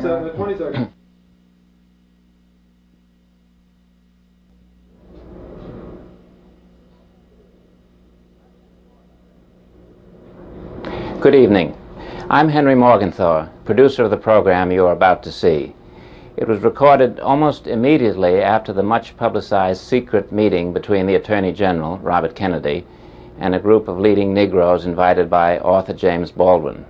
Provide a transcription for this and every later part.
20 seconds. Good evening. I'm Henry Morgenthau, producer of the program you are about to see. It was recorded almost immediately after the much publicized secret meeting between the Attorney General, Robert Kennedy, and a group of leading Negroes invited by author James Baldwin.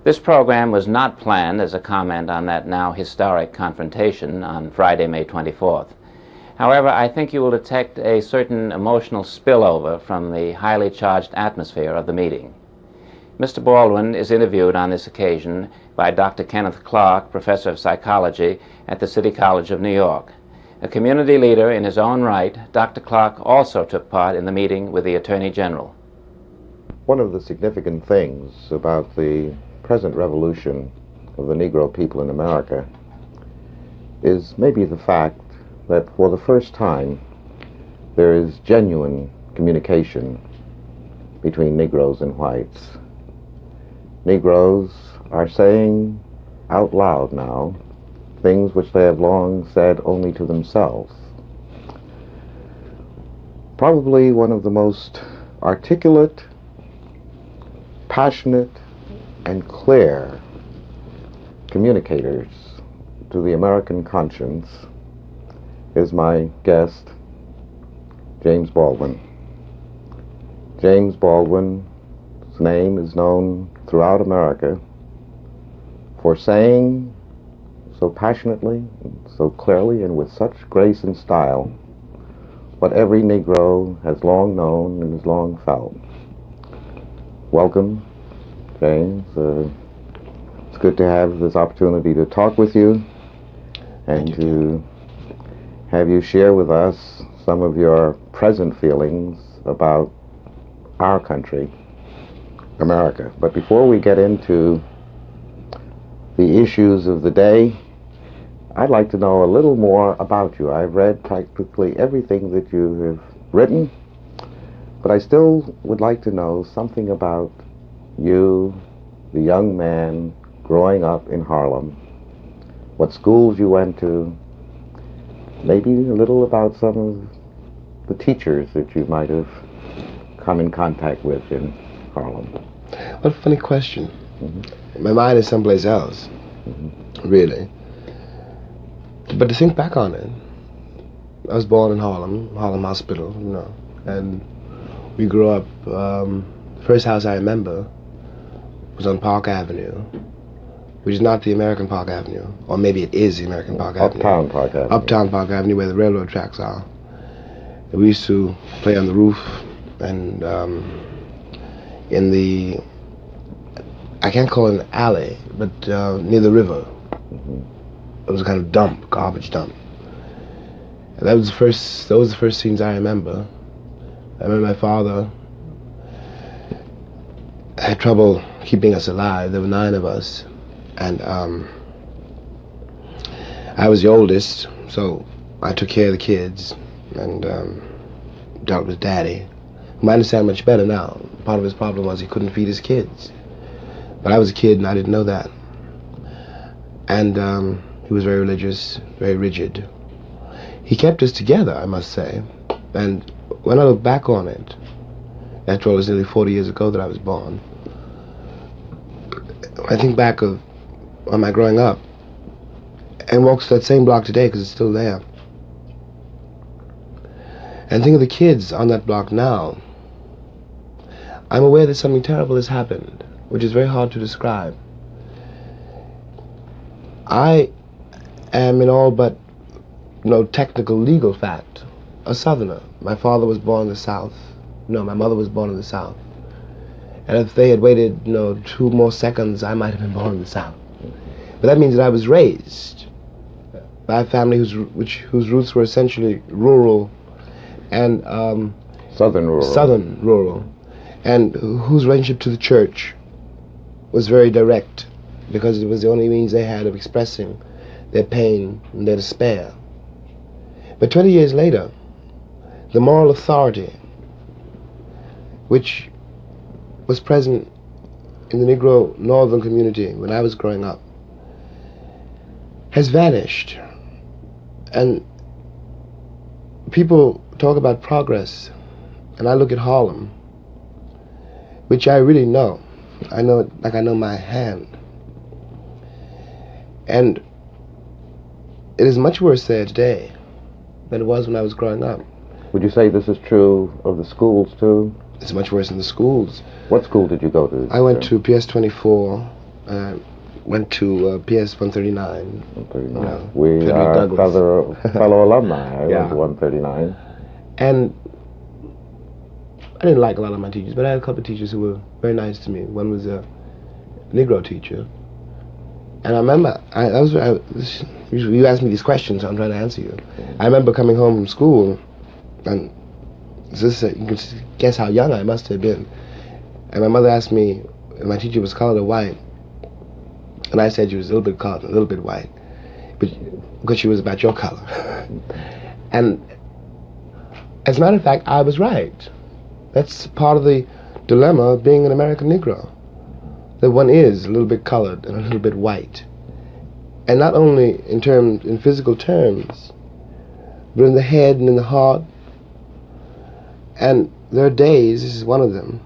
This program was not planned as a comment on that now historic confrontation on Friday, May 24th. However, I think you will detect a certain emotional spillover from the highly charged atmosphere of the meeting. Mr. Baldwin is interviewed on this occasion by Dr. Kenneth Clark, professor of psychology at the City College of New York. A community leader in his own right, Dr. Clark also took part in the meeting with the Attorney General. One of the significant things about the present revolution of the Negro people in America is maybe the fact that for the first time there is genuine communication between Negroes and whites. Negroes are saying out loud now things which they have long said only to themselves. Probably one of the most articulate, passionate, and clear communicators to the American conscience is my guest, James Baldwin. James Baldwin's name is known throughout America for saying so passionately, so clearly, and with such grace and style what every Negro has long known and has long felt. Welcome, James. It's good to have this opportunity to talk with you and to have you share with us some of your present feelings about our country, America. But before we get into the issues of the day, I'd like to know a little more about you. I've read practically everything that you have written, but I still would like to know something about you, the young man growing up in Harlem, what schools you went to, maybe a little about some of the teachers that you might have come in contact with in Harlem. What a funny question. My mind is someplace else, really. But to think back on it, I was born in Harlem Hospital, you know, and we grew up, the first house I remember was on Park Avenue, which is not the American Park Avenue, or maybe it is the American Park Avenue. Uptown Park Avenue. Uptown Park Avenue, where the railroad tracks are. And we used to play on the roof and in the, I can't call it an alley, but near the river. It was a kind of dump, garbage dump. And that was the first, those were the first scenes I remember. I remember my father had trouble keeping us alive. There were 9 of us. And I was the oldest, so I took care of the kids and dealt with Daddy, whom I understand much better now. Part of his problem was he couldn't feed his kids. But I was a kid and I didn't know that. And he was very religious, very rigid. He kept us together, I must say. And when I look back on it, after all, it was nearly 40 years ago that I was born, I think back of on my growing up and walks that same block today because it's still there. And think of the kids on that block now. I'm aware that something terrible has happened, which is very hard to describe. I am in all but no technical legal fact a Southerner. My father was born in the South. No, my mother was born in the South. And if they had waited, 2 more seconds, I might have been born in the South. But that means that I was raised by a family whose roots were essentially rural and Southern rural, and whose relationship to the church was very direct, because it was the only means they had of expressing their pain and their despair. But 20 years later, the moral authority which was present in the Negro northern community when I was growing up has vanished. And people talk about progress, and I look at Harlem, which I really know. I know it like I know my hand. And it is much worse there today than it was when I was growing up. Would you say this is true of the schools too? It's much worse in the schools. What school did you go to? I went to PS 24, went to PS 139. 139. You know, We Frederick are Douglass. fellow alumni. I Yeah. went to 139. And I didn't like a lot of my teachers, but I had a couple of teachers who were very nice to me. One was a Negro teacher. And I remember, you asked me these questions, so I'm trying to answer you. I remember coming home from school, and you can guess how young I must have been. And my mother asked me if my teacher was colored or white. And I said she was a little bit colored, a little bit white, because she was about your color. And as a matter of fact, I was right. That's part of the dilemma of being an American Negro, that one is a little bit colored and a little bit white. And not only in physical terms, but in the head and in the heart. And there are days, this is one of them,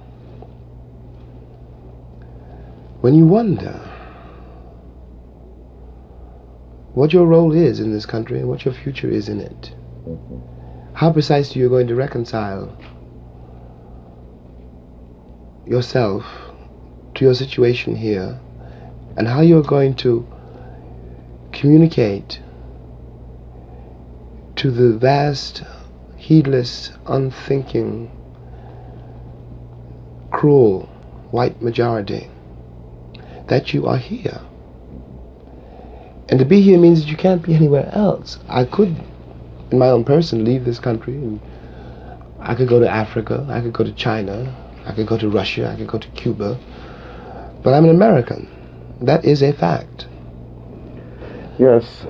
when you wonder what your role is in this country and what your future is in it. How precisely you're going to reconcile yourself to your situation here, and how you're going to communicate to the vast, heedless, unthinking, cruel white majority that you are here. And to be here means that you can't be anywhere else. I could, in my own person, leave this country, and I could go to Africa, I could go to China, I could go to Russia, I could go to Cuba, but I'm an American. That is a fact. Yes,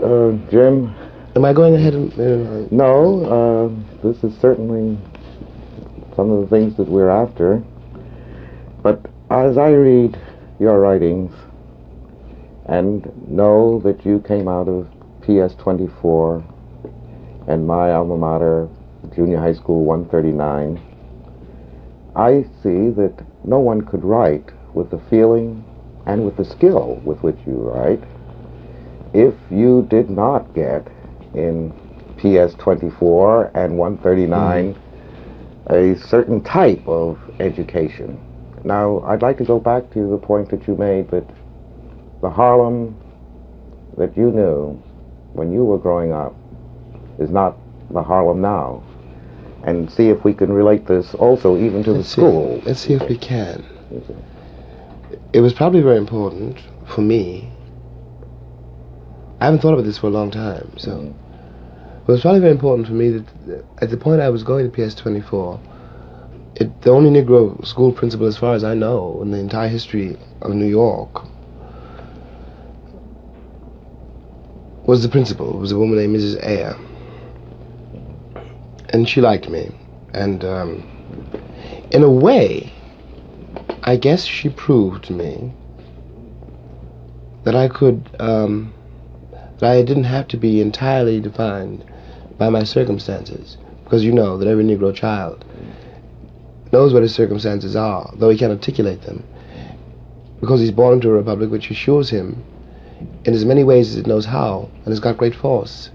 Jim. Am I going ahead and... No, this is certainly some of the things that we're after. But as I read your writings and know that you came out of PS 24 and my alma mater, junior high school 139, I see that no one could write with the feeling and with the skill with which you write if you did not get in PS 24 and 139 a certain type of education. Now, I'd like to go back to the point that you made that the Harlem that you knew when you were growing up is not the Harlem now, and see if we can relate this also even to the school. Let's see if we can. It was probably very important for me. I haven't thought about this for a long time, so it was probably very important for me that at the point I was going to PS 24, the only Negro school principal, as far as I know, in the entire history of New York, was the principal. It was a woman named Mrs. Ayer. And she liked me. And in a way, I guess she proved to me that I could, that I didn't have to be entirely defined by my circumstances. Because you know that every Negro child knows what his circumstances are, though he can't articulate them, because he's born into a republic which assures him, in as many ways as it knows how, and has got great force,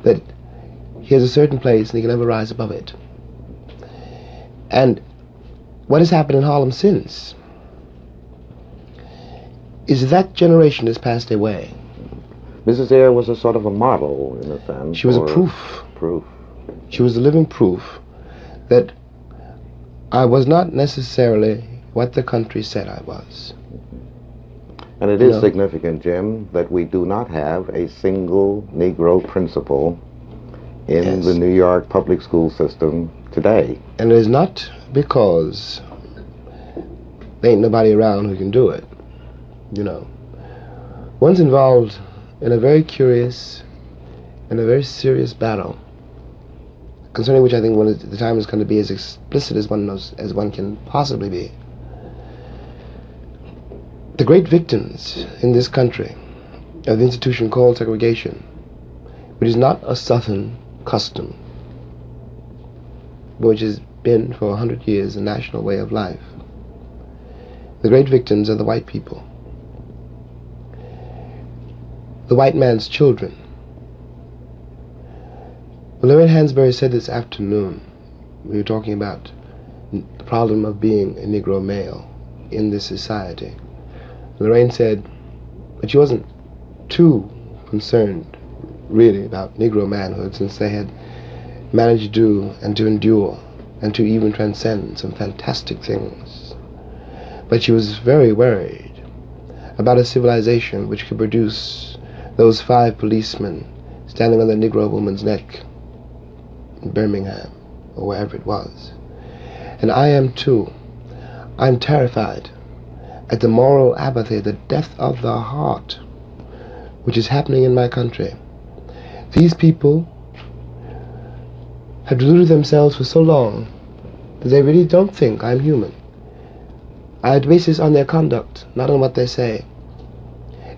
that he has a certain place and he can never rise above it. And what has happened in Harlem since is that generation has passed away. Mrs. Ayer was a sort of a model, in a sense. She was a proof. Proof. She was the living proof that I was not necessarily what the country said I was. And it is significant, Jim, that we do not have a single Negro principal in the New York public school system today. And it is not because there ain't nobody around who can do it, you know. One's involved in a very curious and a very serious battle, concerning which I think the time is going to be as explicit as one can possibly be. The great victims in this country of the institution called segregation, which is not a Southern custom, but which has been for 100 years a national way of life. The great victims are the white people, the white man's children. Lorraine Hansberry said this afternoon, we were talking about the problem of being a Negro male in this society. Lorraine said that she wasn't too concerned really about Negro manhood, since they had managed to do and to endure and to even transcend some fantastic things. But she was very worried about a civilization which could produce those 5 policemen standing on the Negro woman's neck in Birmingham or wherever it was. And I am too. I'm terrified at the moral apathy, the death of the heart, which is happening in my country. These people have deluded themselves for so long that they really don't think I'm human. I base this on their conduct, not on what they say.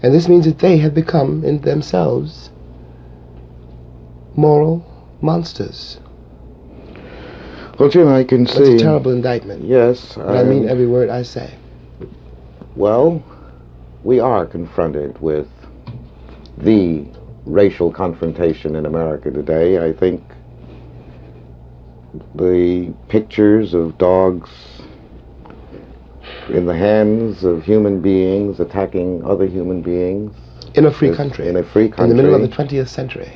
And this means that they have become, in themselves, moral monsters. Well, Jim, I can see... That's a terrible indictment. Yes. But I mean every word I say. Well, we are confronted with the racial confrontation in America today. I think the pictures of dogs in the hands of human beings attacking other human beings. In a free country. In a free country. In the middle of the 20th century.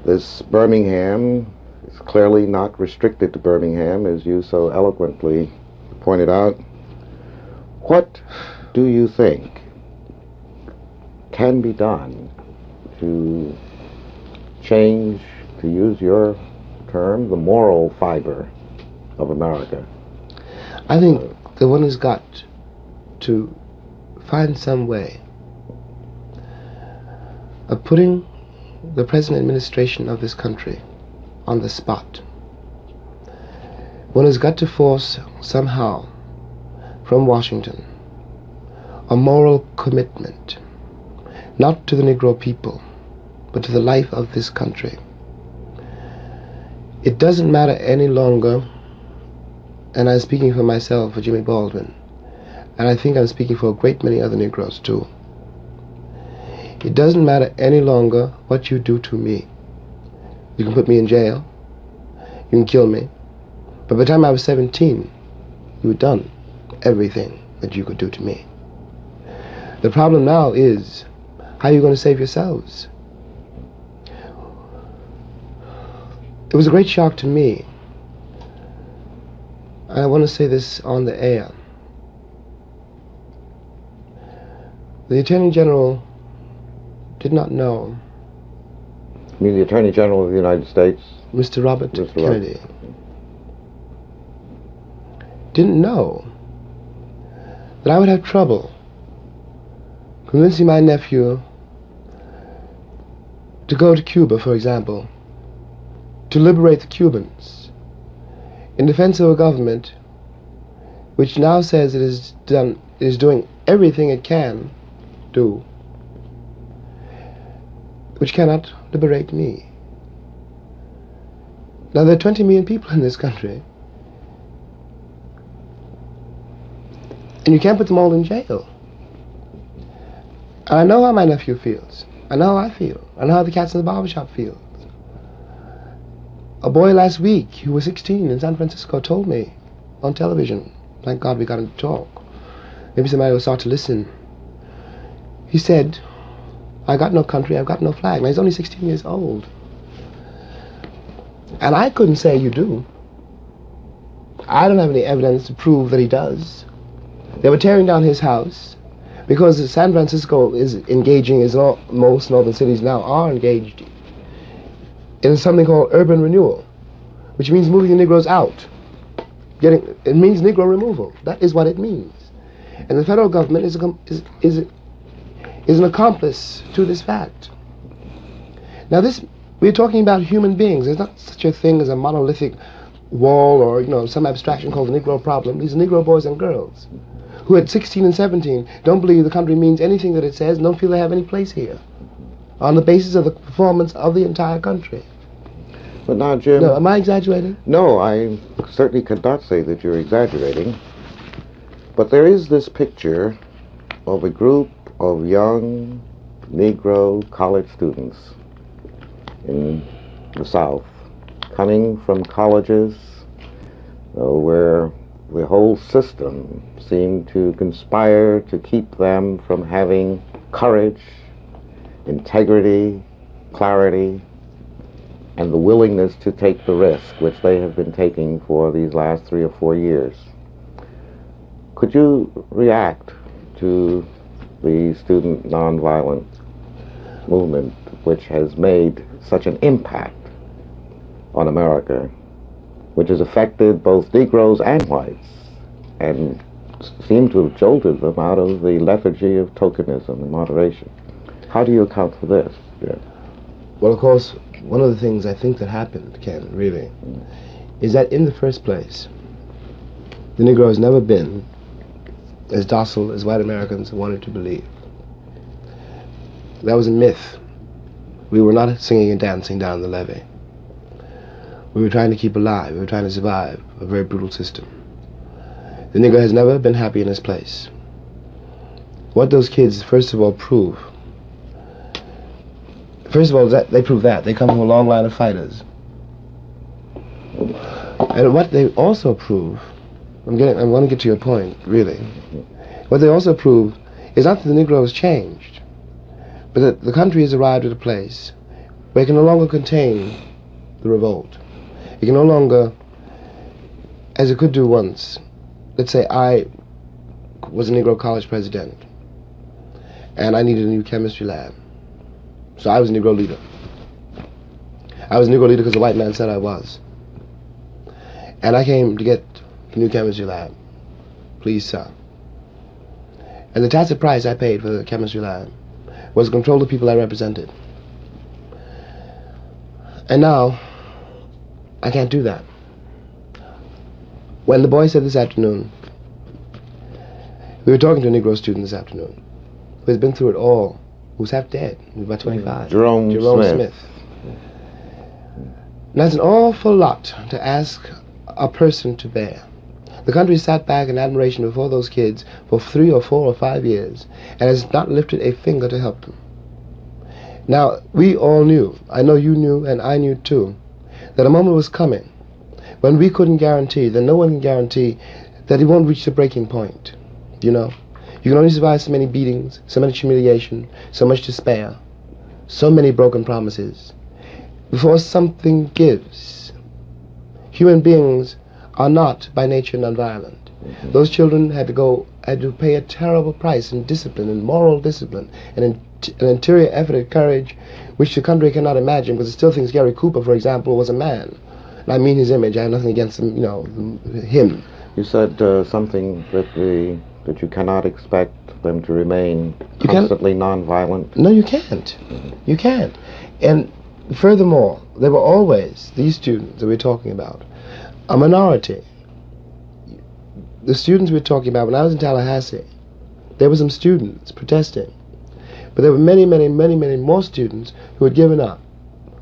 This Birmingham is clearly not restricted to Birmingham, as you so eloquently pointed out. What do you think can be done to change, to use your term, the moral fiber of America? I think that one has got to find some way of putting the present administration of this country on the spot. One has got to force somehow from Washington a moral commitment, not to the Negro people, but to the life of this country. It doesn't matter any longer, and I'm speaking for myself, for Jimmy Baldwin, and I think I'm speaking for a great many other Negroes too. It doesn't matter any longer what you do to me. You can put me in jail, you can kill me, but by the time I was 17, you had done everything that you could do to me. The problem now is, how are you going to save yourselves? It was a great shock to me. I want to say this on the air. The Attorney General did not know. You mean the Attorney General of the United States? Mr. Robert Kennedy. Didn't know that I would have trouble convincing my nephew to go to Cuba, for example, to liberate the Cubans in defense of a government which now says it is doing everything it can do, which cannot liberate me. Now there are 20 million people in this country, and you can't put them all in jail. And I know how my nephew feels. I know how I feel. I know how the cats in the barbershop feel. A boy last week who was 16 in San Francisco told me on television, thank God we got him to talk, maybe somebody will start to listen. He said, I got no country, I've got no flag. Now he's only 16 years old. And I couldn't say you do. I don't have any evidence to prove that he does. They were tearing down his house because San Francisco is engaging, as most northern cities now are engaged in something called urban renewal, which means moving the Negroes out. It means Negro removal. That is what it means. And the federal government is an accomplice to this fact. Now we're talking about human beings. There's not such a thing as a monolithic wall or, some abstraction called the Negro problem. These are Negro boys and girls who at 16 and 17 don't believe the country means anything that it says and don't feel they have any place here on the basis of the performance of the entire country. But now, Jim... No, am I exaggerating? No, I certainly could not say that you're exaggerating. But there is this picture of a group of young Negro college students in the South coming from colleges where the whole system seemed to conspire to keep them from having courage, integrity, clarity, and the willingness to take the risk which they have been taking for these last 3 or 4 years. Could you react to the student nonviolent movement which has made such an impact on America, which has affected both Negroes and whites and seemed to have jolted them out of the lethargy of tokenism and moderation? How do you account for this? Yeah. Well, of course, one of the things I think that happened, Ken, really, is that in the first place, the Negro has never been as docile as white Americans wanted to believe. That was a myth. We were not singing and dancing down the levee. We were trying to keep alive. We were trying to survive a very brutal system. The Negro has never been happy in his place. What those kids, first of all, prove, they prove that. They come from a long line of fighters. And what they also prove, I want to get to your point, really. What they also prove is not that the Negro has changed, but that the country has arrived at a place where it can no longer contain the revolt. It can no longer, as it could do once, let's say I was a Negro college president and I needed a new chemistry lab. So I was a Negro leader. I was a Negro leader because the white man said I was. And I came to get the new chemistry lab. Please, sir. And the tacit price I paid for the chemistry lab was to control the people I represented. And now, I can't do that. When the boy said this afternoon, we were talking to a Negro student this afternoon who has been through it all, who's half dead, who's about 25. Jerome Smith. And that's an awful lot to ask a person to bear. The country sat back in admiration before those kids for 3 or 4 or 5 years and has not lifted a finger to help them. Now, we all knew, I know you knew and I knew too, that a moment was coming when we couldn't guarantee, that no one can guarantee, that he won't reach the breaking point. You know? You can only survive so many beatings, so much humiliation, so much despair, so many broken promises, before something gives. Human beings are not by nature nonviolent. Mm-hmm. Those children had to pay a terrible price in discipline, in moral discipline, and an interior effort at courage which the country cannot imagine, because it still thinks Gary Cooper, for example, was a man. And I mean his image. I have nothing against him, him. You said something that you cannot expect them to remain constantly nonviolent. No, you can't. Mm-hmm. You can't. And furthermore, there were always, these students that we're talking about, a minority. The students we're talking about, when I was in Tallahassee, there were some students protesting. But there were many, many, many, many more students who had given up,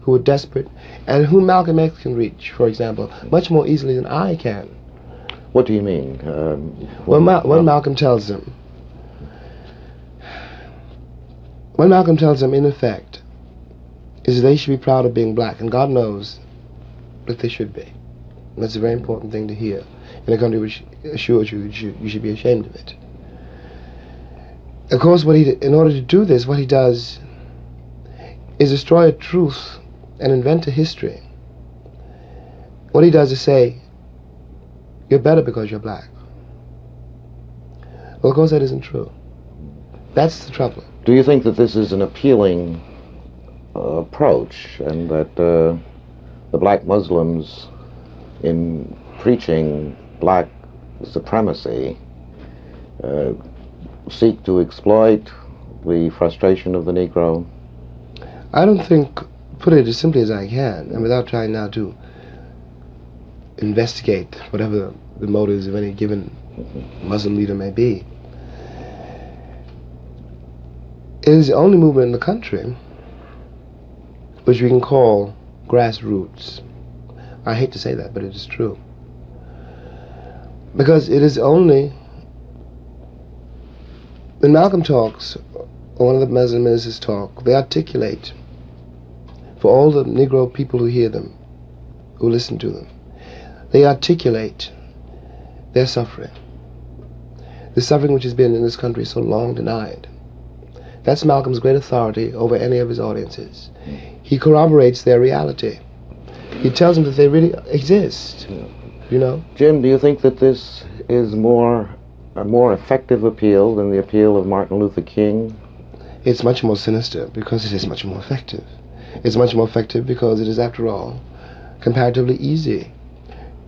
who were desperate, and whom Malcolm X can reach, for example, much more easily than I can. What do you mean? When Malcolm tells them, in effect, is that they should be proud of being black, and God knows that they should be. And that's a very important thing to hear in a country which assures you you should be ashamed of it. Of course, in order to do this, what he does is destroy a truth and invent a history. What he does is say, you're better because you're black. Well, of course, that isn't true. That's the trouble. Do you think that this is an appealing approach, and that the black Muslims, in preaching black supremacy, seek to exploit the frustration of the Negro? I don't think, put it as simply as I can, and without trying now to investigate whatever the motives of any given Muslim leader may be. It is the only movement in the country which we can call grassroots. I hate to say that, but it is true. Because it is only, when Malcolm talks, or one of the Muslim ministers talk, they articulate for all the Negro people who hear them, who listen to them, they articulate their suffering. The suffering which has been in this country so long denied. That's Malcolm's great authority over any of his audiences. He corroborates their reality. He tells them that they really exist. You know? Jim, do you think that this is a more effective appeal than the appeal of Martin Luther King? It's much more sinister because it is much more effective. It's much more effective because it is, after all, comparatively easy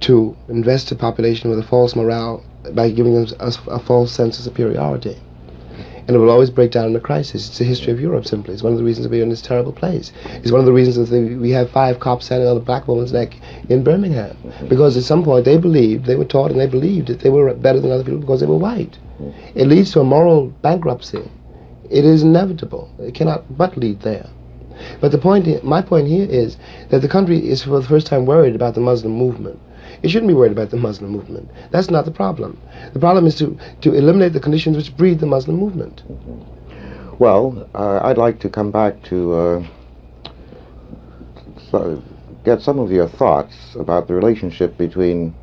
to invest a population with a false morale by giving them a false sense of superiority. And it will always break down in a crisis. It's the history of Europe, simply. It's one of the reasons we're in this terrible place. It's one of the reasons that we have 5 cops standing on a black woman's neck in Birmingham. Because at some point they were taught and they believed that they were better than other people because they were white. It leads to a moral bankruptcy. It is inevitable. It cannot but lead there. But my point here is that the country is for the first time worried about the Muslim movement. It shouldn't be worried about the Muslim movement. That's not the problem. The problem is to eliminate the conditions which breed the Muslim movement. Well, I'd like to come back to get some of your thoughts about the relationship between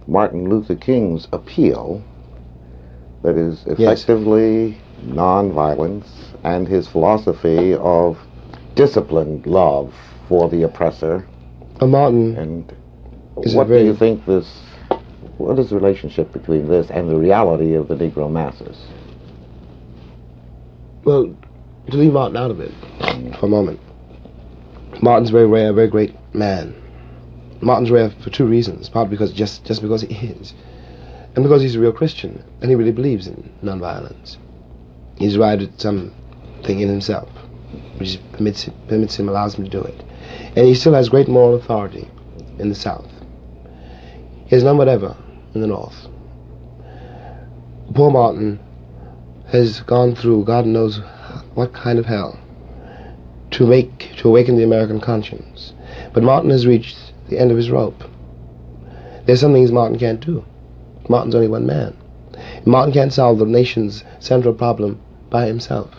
Martin Luther King's appeal, that is effectively nonviolence, and his philosophy of disciplined love for the oppressor. Martin. And what do you think what is the relationship between this and the reality of the Negro masses? Well, to leave Martin out of it for a moment, Martin's very rare, very great man. Martin's rare for 2 reasons. Partly because just because he is, and because he's a real Christian, and he really believes in nonviolence. He's arrived at something in himself which permits him, allows him to do it. And he still has great moral authority in the South. He has none whatever in the North. Poor Martin has gone through God knows what kind of hell to awaken the American conscience. But Martin has reached the end of his rope. There's some things Martin can't do. Martin's only one man. Martin can't solve the nation's central problem by himself.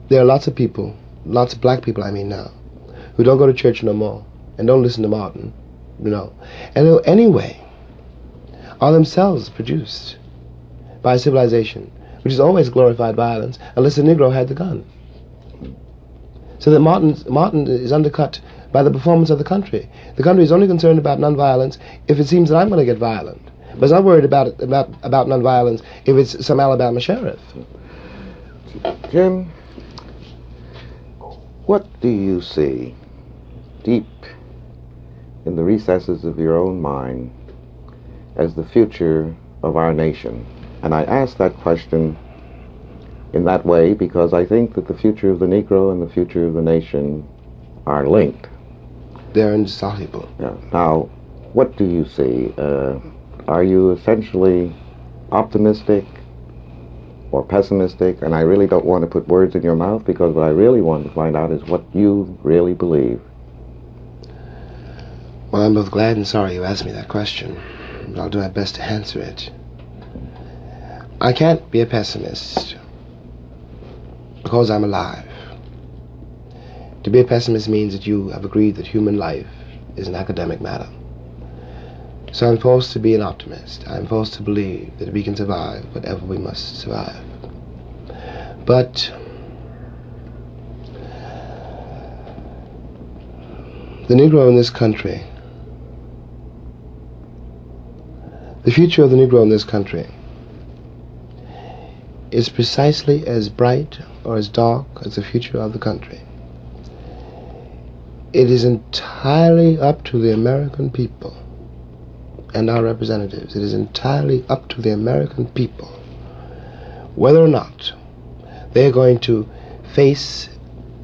There are lots of people, lots of black people I mean now, who don't go to church no more and don't listen to Martin, you know, and who anyway are themselves produced by a civilization which has always glorified violence unless the Negro had the gun. So that Martin is undercut by the performance of the country. The country is only concerned about nonviolence if it seems that I'm going to get violent. But it's not worried about nonviolence if it's some Alabama sheriff. Jim, what do you see deep in the recesses of your own mind as the future of our nation? And I ask that question in that way because I think that the future of the Negro and the future of the nation are linked. They're indissoluble. Yeah. Now, what do you see? Are you essentially optimistic or pessimistic? And I really don't want to put words in your mouth because what I really want to find out is what you really believe. Well, I'm both glad and sorry you asked me that question, but I'll do my best to answer it. I can't be a pessimist because I'm alive. To be a pessimist means that you have agreed that human life is an academic matter. So I'm forced to be an optimist. I'm forced to believe that we can survive whatever we must survive. But the Negro in this country, the future of the Negro in this country is precisely as bright or as dark as the future of the country. It is entirely up to the American people and our representatives. It is entirely up to the American people whether or not they're going to face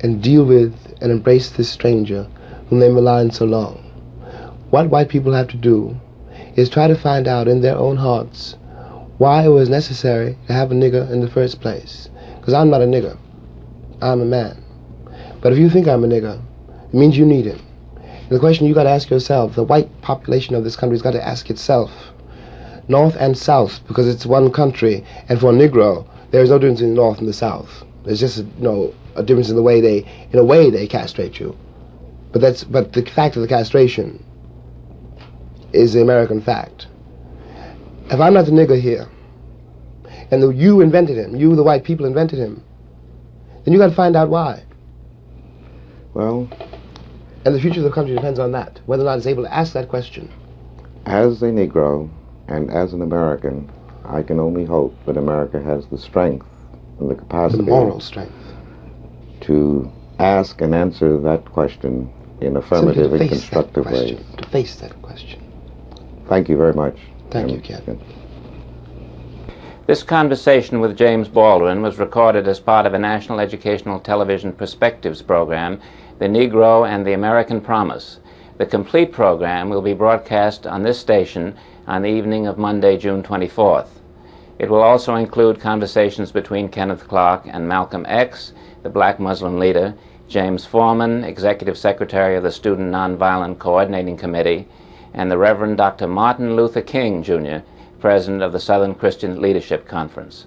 and deal with and embrace this stranger whom they maligned so long. what white people have to do is try to find out in their own hearts why it was necessary to have a nigger in the first place. Because I'm not a nigger. I'm a man. But if you think I'm a nigger, it means you need him. And the question you got to ask yourself, the white population of this country has got to ask itself, North and South, because it's one country, and for a Negro, there is no difference in the North and the South. There's just a difference in the way they castrate you. But the fact of the castration is the American fact. If I'm not the nigger here, and you invented him, you the white people invented him, then you got to find out why. Well, and the future of the country depends on that, whether or not it's able to ask that question. as a Negro and as an American, I can only hope that America has the strength and the capacity, the moral strength, to ask and answer that question in affirmative and constructive ways. To face that question. Thank you very much. Thank you, Ken. This conversation with James Baldwin was recorded as part of a National Educational Television Perspectives program, The Negro and the American Promise. The complete program will be broadcast on this station on the evening of Monday, June 24th. It will also include conversations between Kenneth Clark and Malcolm X, the black Muslim leader, James Foreman, Executive Secretary of the Student Nonviolent Coordinating Committee, and the Reverend Dr. Martin Luther King, Jr., President of the Southern Christian Leadership Conference.